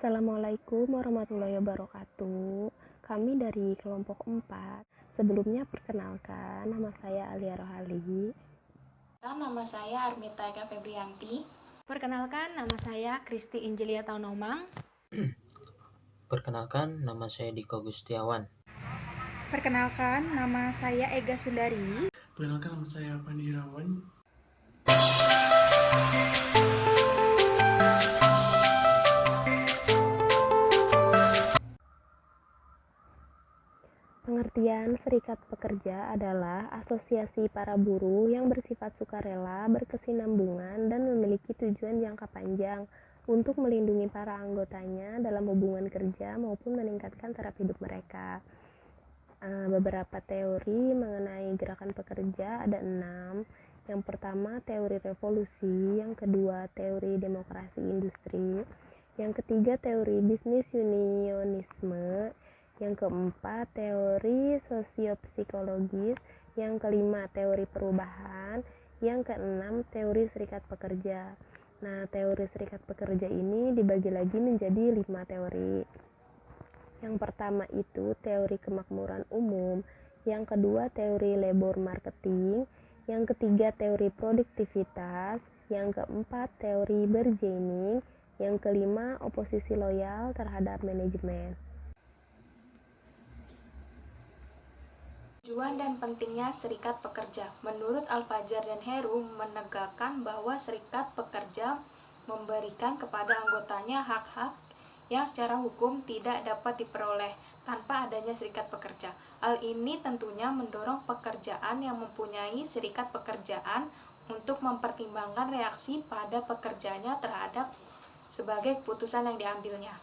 Assalamualaikum warahmatullahi wabarakatuh. Kami dari kelompok 4. Sebelumnya perkenalkan, nama saya Alia Rohali. Nama saya Armita Eka Febrianti. Perkenalkan, nama saya Kristi Injilia Taunomang. Perkenalkan, nama saya Diko Gustiawan. Perkenalkan, nama saya Ega Sundari. Perkenalkan, nama saya Pandi Irawan. Pengertian serikat pekerja adalah asosiasi para buruh yang bersifat sukarela, berkesinambungan, dan memiliki tujuan jangka panjang untuk melindungi para anggotanya dalam hubungan kerja maupun meningkatkan taraf hidup mereka. Beberapa teori mengenai gerakan pekerja ada 6. Yang pertama, teori revolusi. Yang kedua, teori demokrasi industri. Yang ketiga, teori bisnis unionisme. Yang keempat, teori sosiopsikologis. Yang kelima, teori perubahan. Yang keenam, teori serikat pekerja. Nah, teori serikat pekerja ini dibagi lagi menjadi 5 teori. Yang pertama itu teori kemakmuran umum. Yang kedua, teori labor marketing. Yang ketiga, teori produktivitas. Yang keempat, teori bargaining. Yang kelima, oposisi loyal terhadap manajemen. Tujuan dan pentingnya serikat pekerja. Menurut Al-Fajar dan Heru menegakkan bahwa serikat pekerja memberikan kepada anggotanya hak-hak yang secara hukum tidak dapat diperoleh tanpa adanya serikat pekerja. Hal ini tentunya mendorong pekerjaan yang mempunyai serikat pekerjaan untuk mempertimbangkan reaksi pada pekerjaannya terhadap sebagai keputusan yang diambilnya.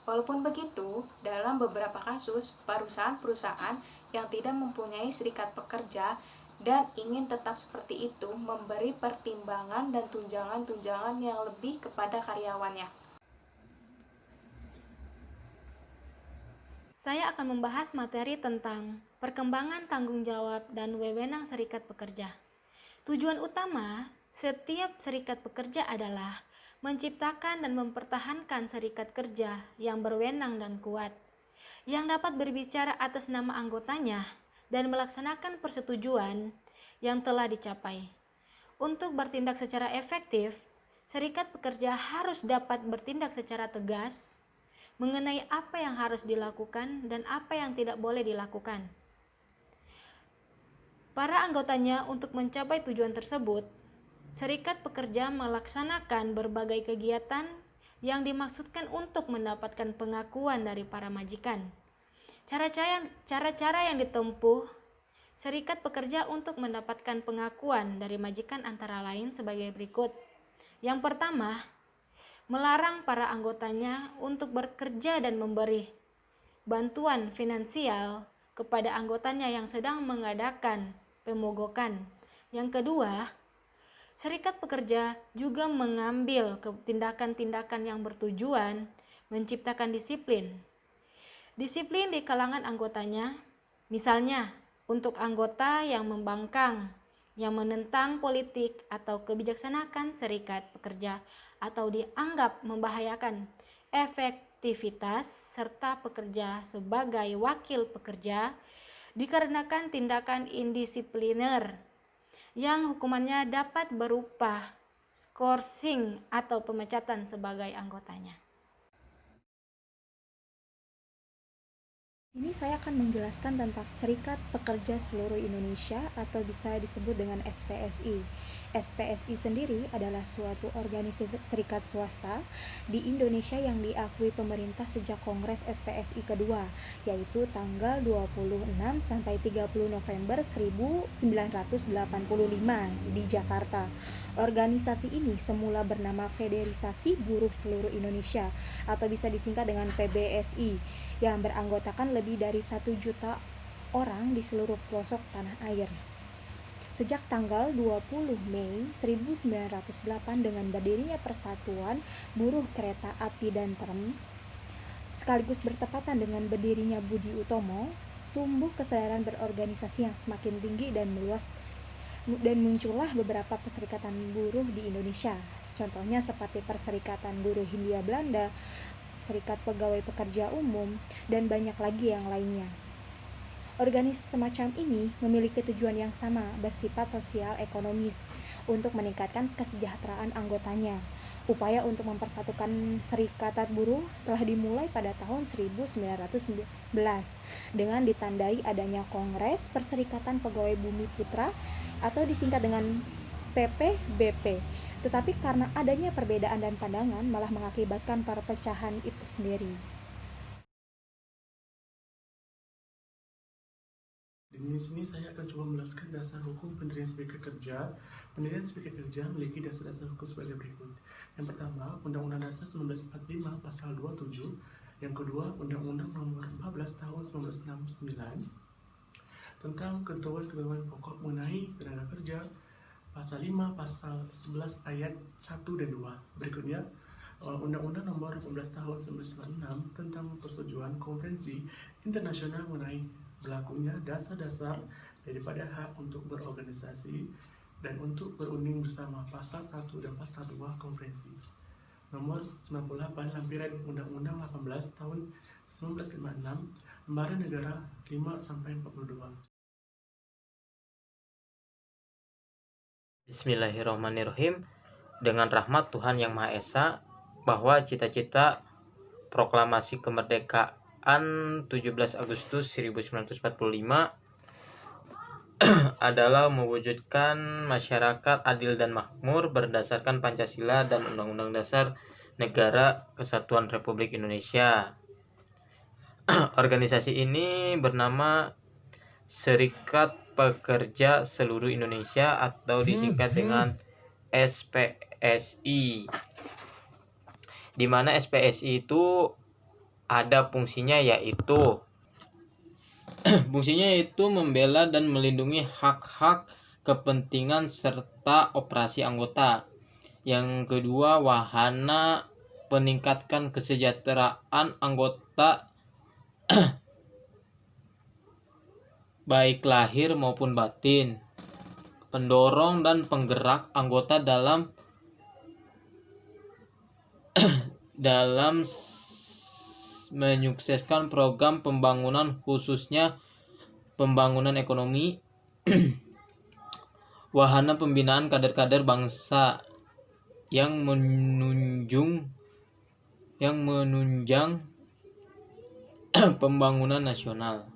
Walaupun begitu, dalam beberapa kasus, perusahaan-perusahaan yang tidak mempunyai serikat pekerja dan ingin tetap seperti itu memberi pertimbangan dan tunjangan-tunjangan yang lebih kepada karyawannya. Saya akan membahas materi tentang perkembangan tanggung jawab dan wewenang serikat pekerja. Tujuan utama setiap serikat pekerja adalah menciptakan dan mempertahankan serikat kerja yang berwenang dan kuat, yang dapat berbicara atas nama anggotanya dan melaksanakan persetujuan yang telah dicapai. Untuk bertindak secara efektif, serikat pekerja harus dapat bertindak secara tegas mengenai apa yang harus dilakukan dan apa yang tidak boleh dilakukan. Para anggotanya untuk mencapai tujuan tersebut, serikat pekerja melaksanakan berbagai kegiatan yang dimaksudkan untuk mendapatkan pengakuan dari para majikan. Cara-cara yang ditempuh serikat pekerja untuk mendapatkan pengakuan dari majikan antara lain sebagai berikut. Yang pertama, melarang para anggotanya untuk bekerja dan memberi bantuan finansial kepada anggotanya yang sedang mengadakan pemogokan. Yang kedua, serikat pekerja juga mengambil tindakan-tindakan yang bertujuan menciptakan disiplin. Disiplin di kalangan anggotanya, misalnya untuk anggota yang membangkang, yang menentang politik atau kebijaksanaan serikat pekerja atau dianggap membahayakan efektivitas serta pekerja sebagai wakil pekerja dikarenakan tindakan indisipliner yang hukumannya dapat berupa skorsing atau pemecatan sebagai anggotanya. Ini saya akan menjelaskan tentang Serikat Pekerja Seluruh Indonesia atau bisa disebut dengan SPSI. SPSI sendiri adalah suatu organisasi serikat swasta di Indonesia yang diakui pemerintah sejak Kongres SPSI kedua, yaitu tanggal 26 sampai 30 November 1985 di Jakarta. Organisasi ini semula bernama Federasi Buruh Seluruh Indonesia atau bisa disingkat dengan PBSI yang beranggotakan lebih dari 1 juta orang di seluruh pelosok tanah air. Sejak tanggal 20 Mei 1908 dengan berdirinya Persatuan Buruh Kereta Api dan Tram, sekaligus bertepatan dengan berdirinya Budi Utomo, tumbuh kesadaran berorganisasi yang semakin tinggi dan meluas dan muncullah beberapa perserikatan buruh di Indonesia. Contohnya seperti Perserikatan Buruh Hindia Belanda, Serikat Pegawai Pekerja Umum, dan banyak lagi yang lainnya. Organisasi semacam ini memiliki tujuan yang sama, bersifat sosial ekonomis, untuk meningkatkan kesejahteraan anggotanya. Upaya untuk mempersatukan Serikat Buruh telah dimulai pada tahun 1919 dengan ditandai adanya Kongres Perserikatan Pegawai Bumi Putra atau disingkat dengan PPBP. Tetapi karena adanya perbedaan dan pandangan malah mengakibatkan perpecahan itu sendiri. Di sini saya akan coba menjelaskan dasar hukum pendirian Serikat Kerja. Pendirian Serikat Kerja memiliki dasar-dasar hukum sebagai berikut. Yang pertama, Undang-Undang Dasar 1945 Pasal 27. Yang kedua, Undang-Undang Nomor 14 Tahun 1969 tentang ketentuan pokok mengenai tenaga kerja. Pasal 5, Pasal 11 ayat 1 dan 2. Berikutnya, Undang-Undang Nomor 18 Tahun 1996 tentang persetujuan Konvensi Internasional mengenai berlakunya dasar-dasar daripada hak untuk berorganisasi dan untuk berunding bersama, Pasal 1 dan Pasal 2 Konvensi. Nomor 98 lampiran Undang-Undang 18 Tahun 1956 Lembaran Negara 5-42. Bismillahirrahmanirrahim. Dengan rahmat Tuhan Yang Maha Esa, bahwa cita-cita proklamasi kemerdekaan 17 Agustus 1945 adalah mewujudkan masyarakat adil dan makmur berdasarkan Pancasila dan Undang-Undang Dasar Negara Kesatuan Republik Indonesia. Organisasi ini bernama Serikat Pekerja Seluruh Indonesia atau disingkat dengan SPSI. Di mana SPSI itu ada fungsinya yaitu membela dan melindungi hak-hak, kepentingan serta operasi anggota. Yang kedua, wahana peningkatkan kesejahteraan anggota baik lahir maupun batin, pendorong dan penggerak anggota dalam menyukseskan program pembangunan, khususnya pembangunan ekonomi, wahana pembinaan kader-kader bangsa yang menunjang pembangunan nasional.